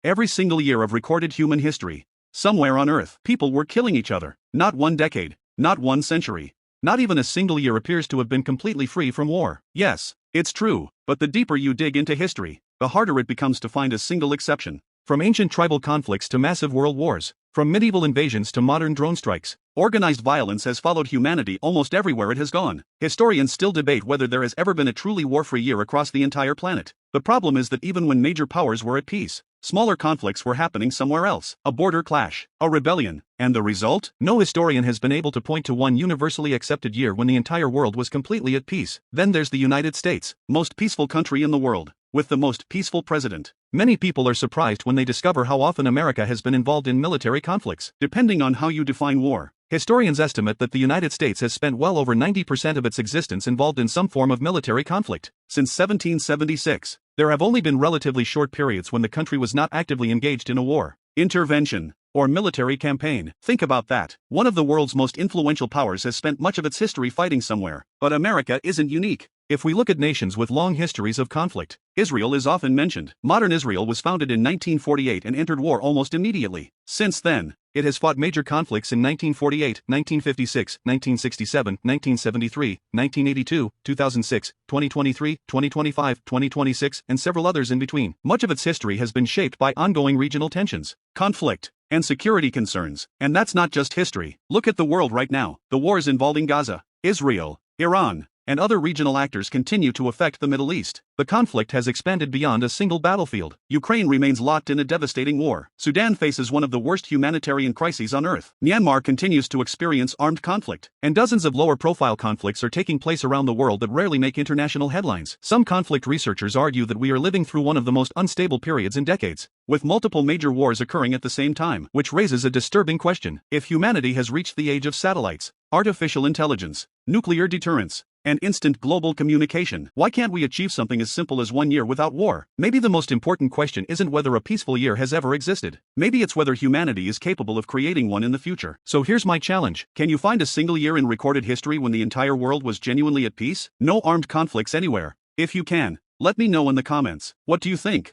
Every single year of recorded human history, somewhere on Earth, people were killing each other. Not one decade, not one century, not even a single year appears to have been completely free from war. Yes, it's true, but the deeper you dig into history, the harder it becomes to find a single exception. From ancient tribal conflicts to massive world wars, from medieval invasions to modern drone strikes, organized violence has followed humanity almost everywhere it has gone. Historians still debate whether there has ever been a truly war-free year across the entire planet. The problem is that even when major powers were at peace, smaller conflicts were happening somewhere else. A border clash, a rebellion, and the result? No historian has been able to point to one universally accepted year when the entire world was completely at peace. Then there's the United States, most peaceful country in the world, with the most peaceful president. Many people are surprised when they discover how often America has been involved in military conflicts. Depending on how you define war, historians estimate that the United States has spent well over 90% of its existence involved in some form of military conflict. Since 1776, there have only been relatively short periods when the country was not actively engaged in a war, intervention, or military campaign. Think about that. One of the world's most influential powers has spent much of its history fighting somewhere, but America isn't unique. If we look at nations with long histories of conflict, Israel is often mentioned. Modern Israel was founded in 1948 and entered war almost immediately. Since then, it has fought major conflicts in 1948, 1956, 1967, 1973, 1982, 2006, 2023, 2025, 2026, and several others in between. Much of its history has been shaped by ongoing regional tensions, conflict, and security concerns. And that's not just history. Look at the world right now. The wars involving Gaza, Israel, Iran, and other regional actors continue to affect the Middle East. The conflict has expanded beyond a single battlefield. Ukraine remains locked in a devastating war. Sudan faces one of the worst humanitarian crises on Earth. Myanmar continues to experience armed conflict. And dozens of lower-profile conflicts are taking place around the world that rarely make international headlines. Some conflict researchers argue that we are living through one of the most unstable periods in decades, with multiple major wars occurring at the same time, which raises a disturbing question. If humanity has reached the age of satellites, artificial intelligence, nuclear deterrence, and instant global communication, why can't we achieve something as simple as 1 year without war? Maybe the most important question isn't whether a peaceful year has ever existed. Maybe it's whether humanity is capable of creating one in the future. So here's my challenge. Can you find a single year in recorded history when the entire world was genuinely at peace? No armed conflicts anywhere. If you can, let me know in the comments. What do you think?